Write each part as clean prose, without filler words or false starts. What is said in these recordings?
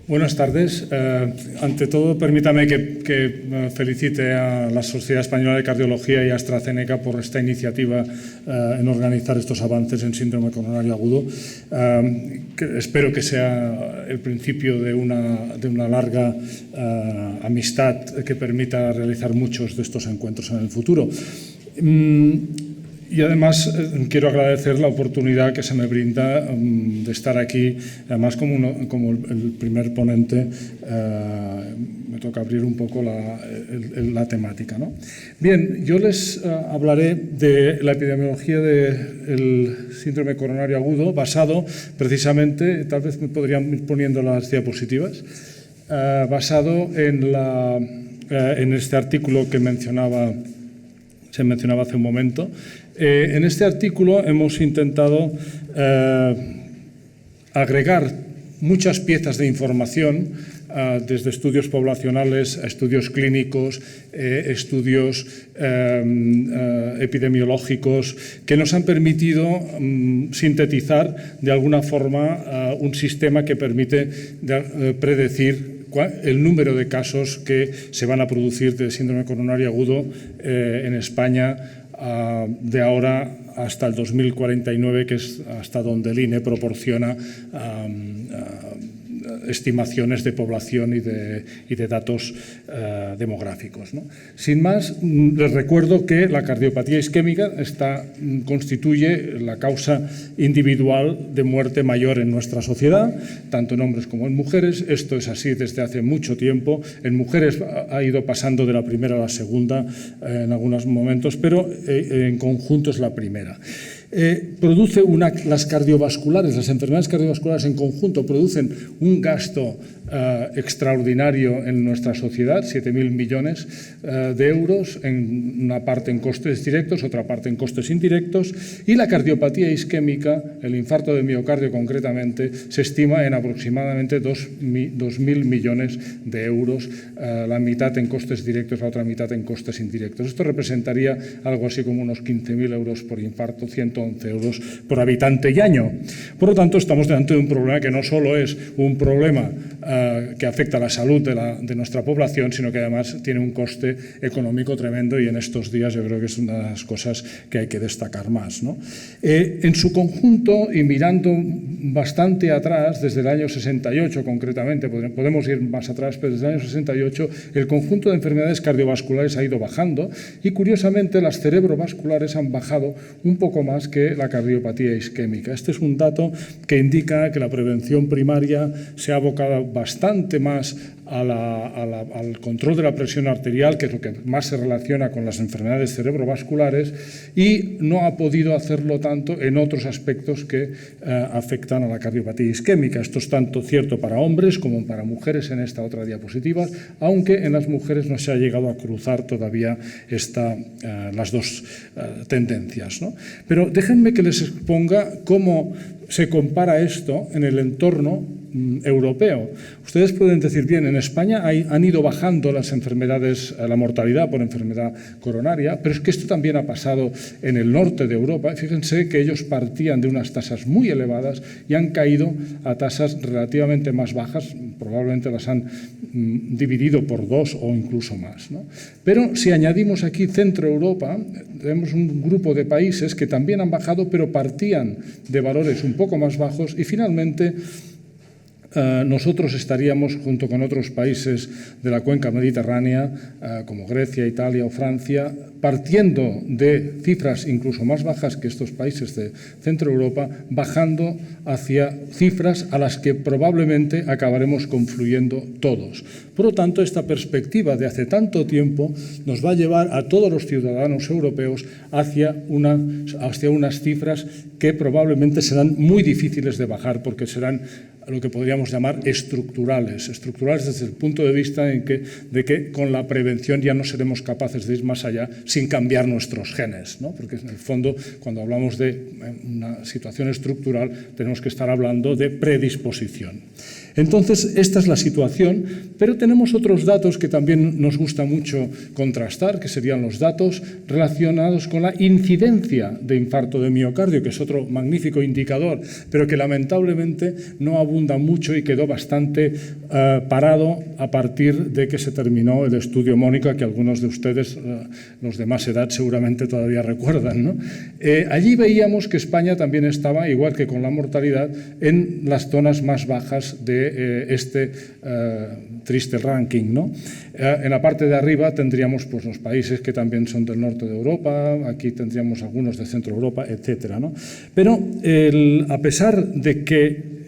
Buenas tardes. Ante todo, permítame que felicite a la Sociedad Española de Cardiología y a AstraZeneca por esta iniciativa en organizar estos avances en síndrome coronario agudo. Espero que sea el principio de una larga amistad que permita realizar muchos de estos encuentros en el futuro. Y además quiero agradecer la oportunidad que se me brinda de estar aquí, además como el primer ponente. Me toca abrir un poco la temática, ¿no? Bien, yo les hablaré de la epidemiología del síndrome coronario agudo, basado precisamente, tal vez me podrían ir poniendo las diapositivas, basado en este artículo que se mencionaba hace un momento. En este artículo hemos intentado agregar muchas piezas de información, desde estudios poblacionales a estudios clínicos, estudios epidemiológicos, que nos han permitido sintetizar de alguna forma un sistema que permite predecir el número de casos que se van a producir de síndrome coronario agudo en España de ahora hasta el 2049, que es hasta donde el INE proporciona estimaciones de población y de datos demográficos, ¿no? Sin más, les recuerdo que la cardiopatía isquémica constituye la causa individual de muerte mayor en nuestra sociedad, tanto en hombres como en mujeres. Esto es así desde hace mucho tiempo. En mujeres ha ido pasando de la primera a la segunda en algunos momentos, pero en conjunto es la primera. Las cardiovasculares, las enfermedades cardiovasculares en conjunto producen un gasto extraordinario en nuestra sociedad, 7.000 millones de euros, en una parte en costes directos, otra parte en costes indirectos, y la cardiopatía isquémica, el infarto de miocardio concretamente, se estima en aproximadamente 2.000 millones de euros, la mitad en costes directos, la otra mitad en costes indirectos. Esto representaría algo así como unos 15.000 euros por infarto, 111 euros por habitante y año. Por lo tanto, estamos delante de un problema que no solo es un problema que afecta a la salud de nuestra población, sino que además tiene un coste económico tremendo, y en estos días yo creo que es una de las cosas que hay que destacar más, ¿no? En su conjunto, y mirando bastante atrás, desde el año 68 concretamente, podemos ir más atrás, pero desde el año 68 el conjunto de enfermedades cardiovasculares ha ido bajando, y curiosamente las cerebrovasculares han bajado un poco más que la cardiopatía isquémica. Este es un dato que indica que la prevención primaria se ha abocado bastante más al control de la presión arterial, que es lo que más se relaciona con las enfermedades cerebrovasculares, y no ha podido hacerlo tanto en otros aspectos que afectan a la cardiopatía isquémica. Esto es tanto cierto para hombres como para mujeres en esta otra diapositiva, aunque en las mujeres no se ha llegado a cruzar todavía las dos tendencias, ¿no? Pero déjenme que les exponga cómo se compara esto en el entorno europeo. Ustedes pueden decir, bien, en España han ido bajando las enfermedades, la mortalidad por enfermedad coronaria, pero es que esto también ha pasado en el norte de Europa. Fíjense que ellos partían de unas tasas muy elevadas y han caído a tasas relativamente más bajas, probablemente las han dividido por 2 o incluso más, ¿no? Pero si añadimos aquí Centro Europa, tenemos un grupo de países que también han bajado, pero partían de valores un poco más bajos, y finalmente nosotros estaríamos, junto con otros países de la cuenca mediterránea, como Grecia, Italia o Francia, partiendo de cifras incluso más bajas que estos países de Centro Europa, bajando hacia cifras a las que probablemente acabaremos confluyendo todos. Por lo tanto, esta perspectiva de hace tanto tiempo nos va a llevar a todos los ciudadanos europeos hacia unas cifras que probablemente serán muy difíciles de bajar, porque serán lo que podríamos llamar estructurales desde el punto de vista de que con la prevención ya no seremos capaces de ir más allá sin cambiar nuestros genes, ¿no? Porque en el fondo, cuando hablamos de una situación estructural, tenemos que estar hablando de predisposición. Entonces, esta es la situación, pero tenemos otros datos que también nos gusta mucho contrastar, que serían los datos relacionados con la incidencia de infarto de miocardio, que es otro magnífico indicador, pero que lamentablemente no abunda abunda mucho y quedó bastante parado a partir de que se terminó el estudio Mónica, que algunos de ustedes, los de más edad, seguramente todavía recuerdan, ¿no? Allí veíamos que España también estaba, igual que con la mortalidad, en las zonas más bajas de este triste ranking, ¿no? En la parte de arriba tendríamos pues, los países que también son del norte de Europa, aquí tendríamos algunos de Centro Europa, etcétera, ¿no? Pero a pesar de que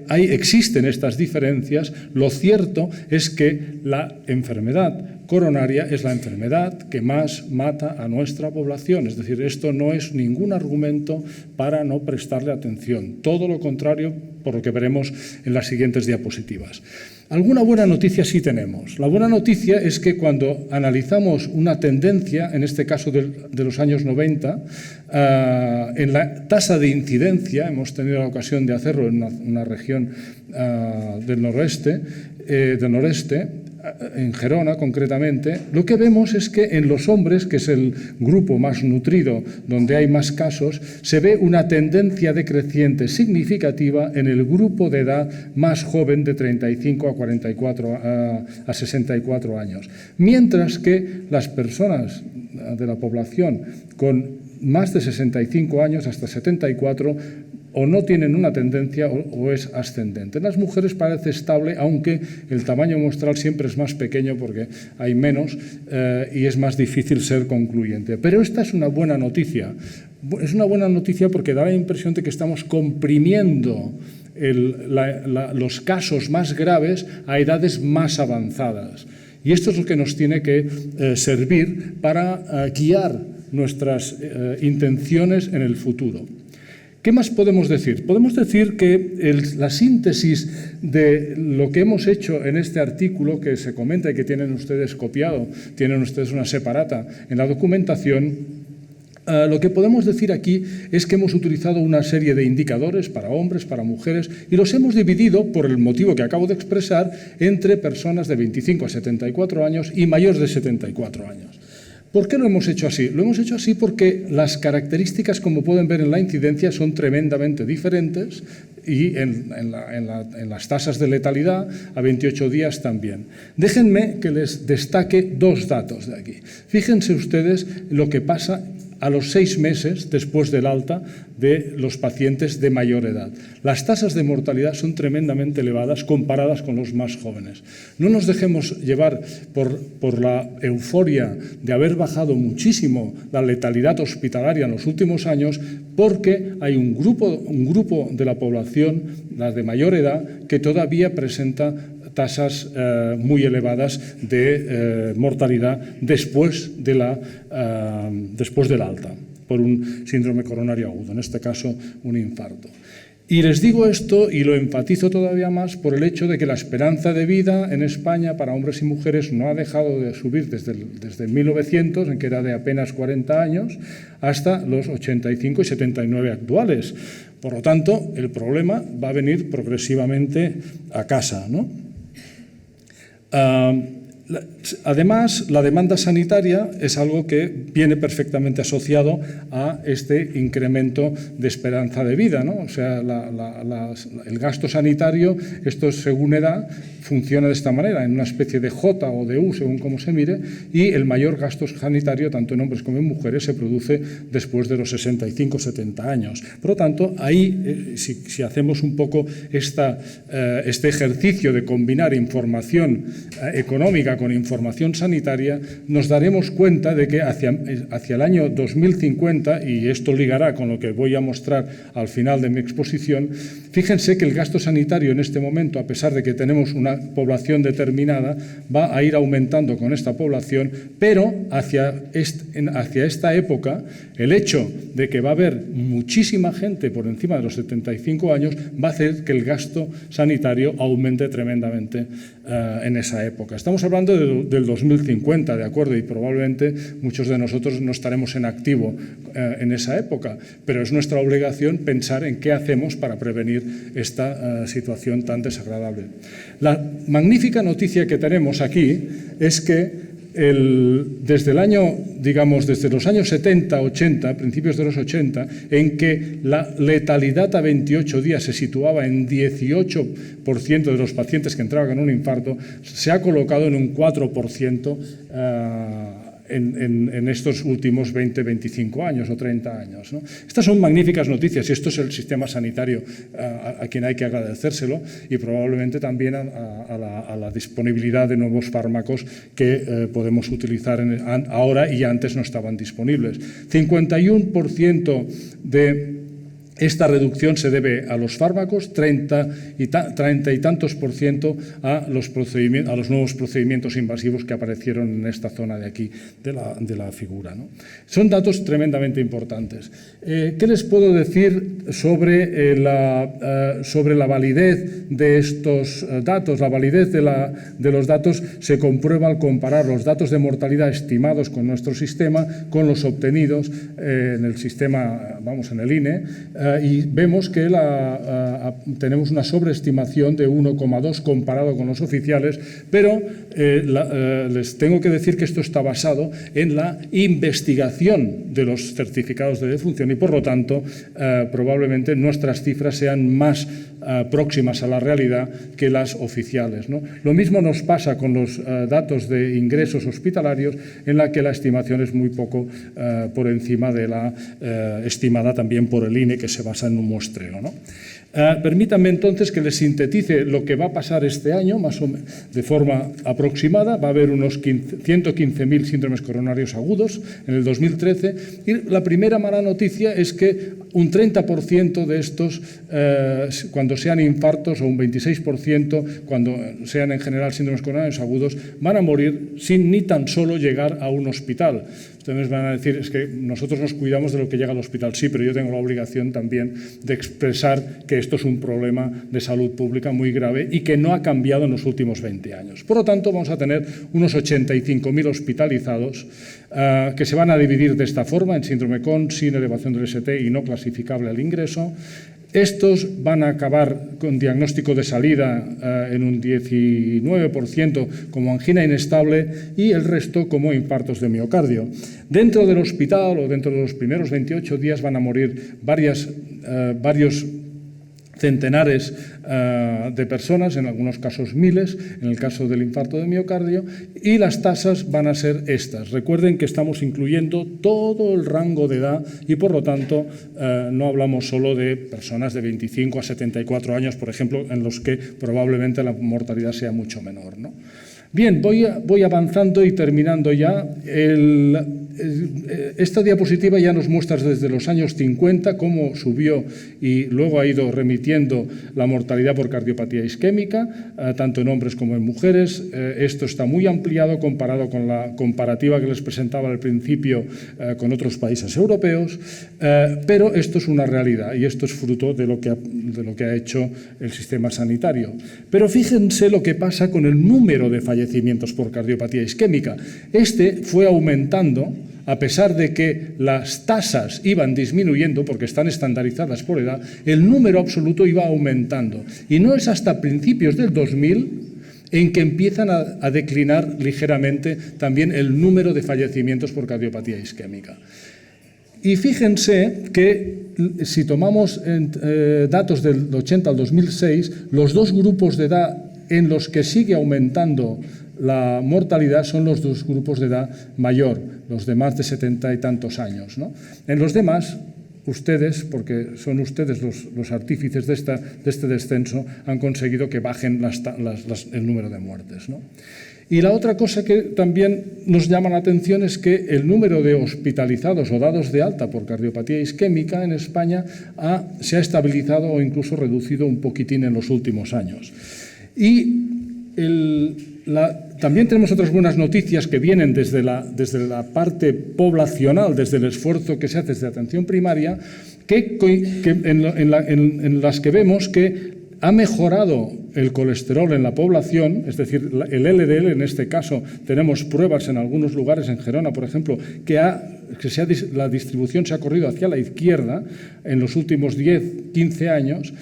existen estas diferencias, lo cierto es que la enfermedad coronaria es la enfermedad que más mata a nuestra población. Es decir, esto no es ningún argumento para no prestarle atención. Todo lo contrario, por lo que veremos en las siguientes diapositivas. Alguna buena noticia sí tenemos. La buena noticia es que cuando analizamos una tendencia, en este caso de los años 90, en la tasa de incidencia, hemos tenido la ocasión de hacerlo en una región del noreste, en Gerona concretamente, lo que vemos es que en los hombres, que es el grupo más nutrido, donde hay más casos, se ve una tendencia decreciente significativa en el grupo de edad más joven de 35 a 64 años. Mientras que las personas de la población con más de 65 años hasta 74 o no tienen una tendencia o es ascendente. En las mujeres parece estable, aunque el tamaño muestral siempre es más pequeño porque hay menos y es más difícil ser concluyente. Pero esta es una buena noticia. Es una buena noticia porque da la impresión de que estamos comprimiendo los casos más graves a edades más avanzadas. Y esto es lo que nos tiene que servir para guiar nuestras intenciones en el futuro. ¿Qué más podemos decir? Podemos decir que la síntesis de lo que hemos hecho en este artículo que se comenta y que tienen ustedes copiado, tienen ustedes una separata en la documentación, lo que podemos decir aquí es que hemos utilizado una serie de indicadores para hombres, para mujeres, y los hemos dividido, por el motivo que acabo de expresar, entre personas de 25 a 74 años y mayores de 74 años. ¿Por qué lo hemos hecho así? Lo hemos hecho así porque las características, como pueden ver en la incidencia, son tremendamente diferentes y en las tasas de letalidad a 28 días también. Déjenme que les destaque dos datos de aquí. Fíjense ustedes lo que pasa a los 6 meses después del alta de los pacientes de mayor edad. Las tasas de mortalidad son tremendamente elevadas comparadas con los más jóvenes. No nos dejemos llevar por la euforia de haber bajado muchísimo la letalidad hospitalaria en los últimos años, porque hay un grupo de la población, las de mayor edad, que todavía presenta tasas muy elevadas de mortalidad después del alta, por un síndrome coronario agudo, en este caso un infarto. Y les digo esto y lo enfatizo todavía más por el hecho de que la esperanza de vida en España para hombres y mujeres no ha dejado de subir desde 1900, en que era de apenas 40 años, hasta los 85 y 79 actuales. Por lo tanto, el problema va a venir progresivamente a casa, ¿no? Además, la demanda sanitaria es algo que viene perfectamente asociado a este incremento de esperanza de vida, ¿no? O sea, el gasto sanitario, esto según edad, funciona de esta manera, en una especie de J o de U, según cómo se mire, y el mayor gasto sanitario, tanto en hombres como en mujeres, se produce después de los 65-70 años. Por lo tanto, ahí, si hacemos un poco este ejercicio de combinar información económica con información sanitaria, nos daremos cuenta de que hacia el año 2050, y esto ligará con lo que voy a mostrar al final de mi exposición, fíjense que el gasto sanitario en este momento, a pesar de que tenemos una población determinada, va a ir aumentando con esta población, pero hacia esta época, el hecho de que va a haber muchísima gente por encima de los 75 años va a hacer que el gasto sanitario aumente tremendamente en esa época. Estamos hablando del 2050, ¿de acuerdo? Y probablemente muchos de nosotros no estaremos en activo en esa época, pero es nuestra obligación pensar en qué hacemos para prevenir esta situación tan desagradable. La magnífica noticia que tenemos aquí es que desde el año, digamos, desde los años 70, 80, principios de los 80, en que la letalidad a 28 días se situaba en 18% de los pacientes que entraban con un infarto, se ha colocado en un 4% en estos últimos 20, 25 años o 30 años, ¿no? Estas son magníficas noticias y esto es el sistema sanitario a quien hay que agradecérselo y probablemente también a la disponibilidad de nuevos fármacos que podemos utilizar ahora y antes no estaban disponibles. 51% de esta reducción se debe a los fármacos, 30 y tantos por ciento a los nuevos procedimientos invasivos que aparecieron en esta zona de aquí de la figura, ¿no? Son datos tremendamente importantes. ¿Qué les puedo decir sobre la validez de estos datos? La validez de los datos se comprueba al comparar los datos de mortalidad estimados con nuestro sistema con los obtenidos en el sistema, en el INE, y vemos que tenemos una sobreestimación de 1,2 comparado con los oficiales, pero les tengo que decir que esto está basado en la investigación de los certificados de defunción y, por lo tanto, probablemente nuestras cifras sean más próximas a la realidad que las oficiales, ¿no? Lo mismo nos pasa con los datos de ingresos hospitalarios, en la que la estimación es muy poco por encima de la estimada también por el INE, que se basa en un muestreo, ¿no? Permítanme entonces que les sintetice lo que va a pasar este año, más o menos de forma aproximada. Va a haber unos 115.000 síndromes coronarios agudos en el 2013 y la primera mala noticia es que un 30% de estos, cuando sean infartos, o un 26% cuando sean en general síndromes coronarios agudos, van a morir sin ni tan solo llegar a un hospital. Ustedes van a decir, es que nosotros nos cuidamos de lo que llega al hospital. Sí, pero yo tengo la obligación también de expresar que esto es un problema de salud pública muy grave y que no ha cambiado en los últimos 20 años. Por lo tanto, vamos a tener unos 85.000 hospitalizados que se van a dividir de esta forma, en síndrome con, sin elevación del ST y no clasificable al ingreso. Estos van a acabar con diagnóstico de salida en un 19% como angina inestable y el resto como infartos de miocardio. Dentro del hospital o dentro de los primeros 28 días van a morir varios centenares de personas, en algunos casos miles, en el caso del infarto de miocardio, y las tasas van a ser estas. Recuerden que estamos incluyendo todo el rango de edad y, por lo tanto, no hablamos solo de personas de 25 a 74 años, por ejemplo, en los que probablemente la mortalidad sea mucho menor, ¿no? Bien, voy avanzando y terminando ya. Esta diapositiva ya nos muestra desde los años 50 cómo subió y luego ha ido remitiendo la mortalidad por cardiopatía isquémica, tanto en hombres como en mujeres. Esto está muy ampliado comparado con la comparativa que les presentaba al principio con otros países europeos, pero esto es una realidad y esto es fruto de lo que ha hecho el sistema sanitario. Pero fíjense lo que pasa con el número de fallecimientos por cardiopatía isquémica. Este fue aumentando a pesar de que las tasas iban disminuyendo, porque están estandarizadas por edad, el número absoluto iba aumentando. Y no es hasta principios del 2000 en que empiezan a declinar ligeramente también el número de fallecimientos por cardiopatía isquémica. Y fíjense que si tomamos datos del 80 al 2006, los dos grupos de edad en los que sigue aumentando la mortalidad son los dos grupos de edad mayor, los de más de 70 y tantos años, ¿no? En los demás, ustedes, porque son ustedes los artífices de este descenso, han conseguido que bajen el número de muertes, ¿no? Y la otra cosa que también nos llama la atención es que el número de hospitalizados o dados de alta por cardiopatía isquémica en España se ha estabilizado o incluso reducido un poquitín en los últimos años. Y también tenemos otras buenas noticias que vienen desde la parte poblacional, desde el esfuerzo que se hace desde atención primaria, en las que vemos que ha mejorado el colesterol en la población, es decir, el LDL, en este caso tenemos pruebas en algunos lugares, en Gerona, por ejemplo, la distribución se ha corrido hacia la izquierda en los últimos 10, 15 años.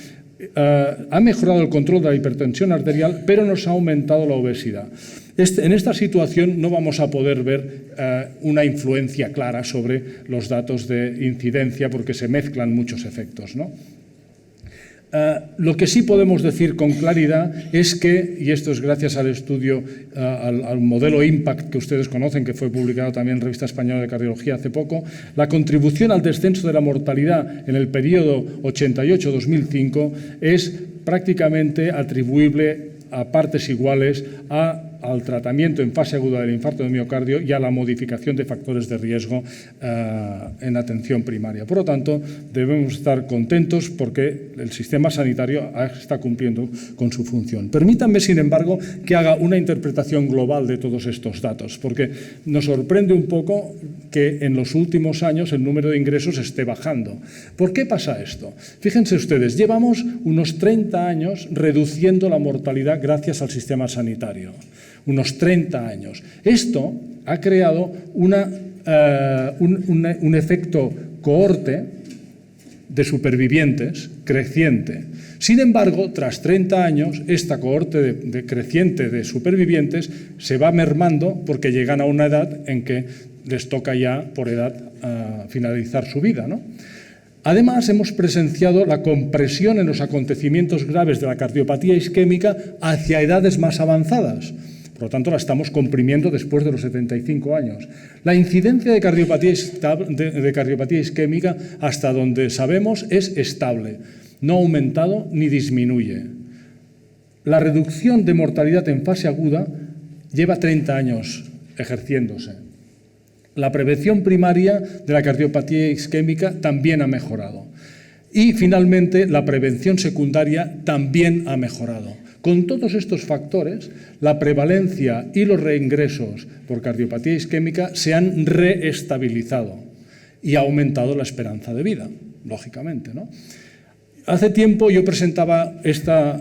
Ha mejorado el control de la hipertensión arterial, pero nos ha aumentado la obesidad. En esta situación no vamos a poder ver una influencia clara sobre los datos de incidencia porque se mezclan muchos efectos, ¿no? Lo que sí podemos decir con claridad es que, y esto es gracias al estudio, al modelo IMPACT que ustedes conocen, que fue publicado también en Revista Española de Cardiología hace poco, la contribución al descenso de la mortalidad en el periodo 88-2005 es prácticamente atribuible a partes iguales al tratamiento en fase aguda del infarto de miocardio y a la modificación de factores de riesgo en atención primaria. Por lo tanto, debemos estar contentos porque el sistema sanitario está cumpliendo con su función. Permítanme, sin embargo, que haga una interpretación global de todos estos datos, porque nos sorprende un poco que en los últimos años el número de ingresos esté bajando. ¿Por qué pasa esto? Fíjense ustedes, llevamos unos 30 años reduciendo la mortalidad gracias al sistema sanitario. Unos 30 años. Esto ha creado un efecto cohorte de supervivientes creciente. Sin embargo, tras 30 años, esta cohorte creciente de supervivientes se va mermando porque llegan a una edad en que les toca ya, por edad, finalizar su vida, ¿no? Además, hemos presenciado la compresión en los acontecimientos graves de la cardiopatía isquémica hacia edades más avanzadas. Por lo tanto, la estamos comprimiendo después de los 75 años. La incidencia de cardiopatía isquémica, hasta donde sabemos, es estable. No ha aumentado ni disminuye. La reducción de mortalidad en fase aguda lleva 30 años ejerciéndose. La prevención primaria de la cardiopatía isquémica también ha mejorado. Y, finalmente, la prevención secundaria también ha mejorado. Con todos estos factores, la prevalencia y los reingresos por cardiopatía isquémica se han reestabilizado y ha aumentado la esperanza de vida, lógicamente, ¿no? Hace tiempo yo presentaba esta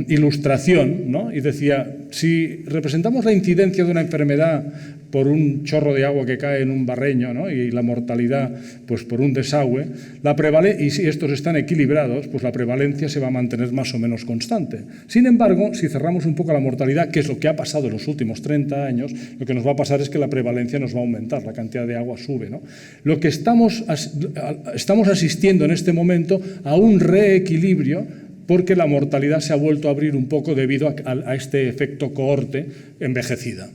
ilustración, ¿no? Y decía, si representamos la incidencia de una enfermedad por un chorro de agua que cae en un barreño, ¿no? Y la mortalidad pues por un desagüe, y si estos están equilibrados, pues la prevalencia se va a mantener más o menos constante. Sin embargo, si cerramos un poco la mortalidad, que es lo que ha pasado en los últimos 30 años, lo que nos va a pasar es que la prevalencia nos va a aumentar, la cantidad de agua sube, ¿no? Lo que estamos asistiendo en este momento a un reequilibrio porque la mortalidad se ha vuelto a abrir un poco debido a este efecto cohorte envejecida.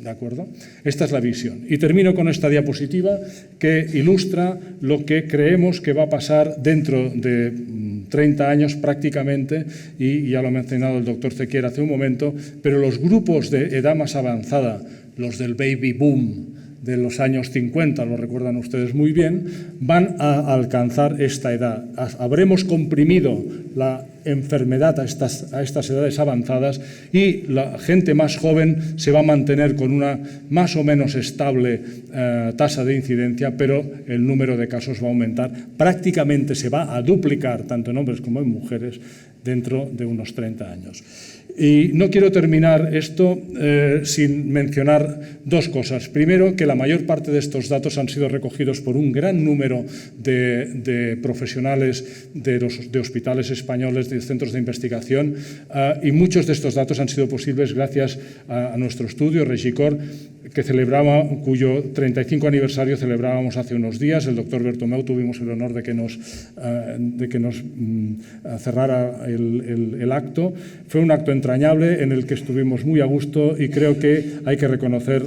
¿De acuerdo? Esta es la visión. Y termino con esta diapositiva que ilustra lo que creemos que va a pasar dentro de 30 años prácticamente, y ya lo ha mencionado el doctor Zequier hace un momento, pero los grupos de edad más avanzada, los del baby boom de los años 50, lo recuerdan ustedes muy bien, van a alcanzar esta edad. Habremos comprimido la enfermedad a estas edades avanzadas y la gente más joven se va a mantener con una más o menos estable tasa de incidencia, pero el número de casos va a aumentar. Prácticamente se va a duplicar, tanto en hombres como en mujeres, dentro de unos 30 años. Y no quiero terminar esto sin mencionar dos cosas. Primero, que la mayor parte de estos datos han sido recogidos por un gran número de profesionales de hospitales españoles, de centros de investigación, y muchos de estos datos han sido posibles gracias a nuestro estudio, Regicor, cuyo 35 aniversario celebrábamos hace unos días. El doctor Bertomeu tuvimos el honor de que nos cerrara el acto. Fue un acto entrañable en el que estuvimos muy a gusto y creo que hay que reconocer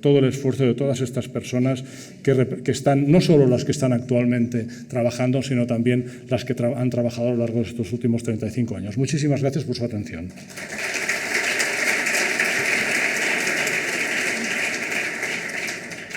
todo el esfuerzo de todas estas personas que están, no solo las que están actualmente trabajando, sino también las que han trabajado a lo largo de estos últimos 35 años. Muchísimas gracias por su atención.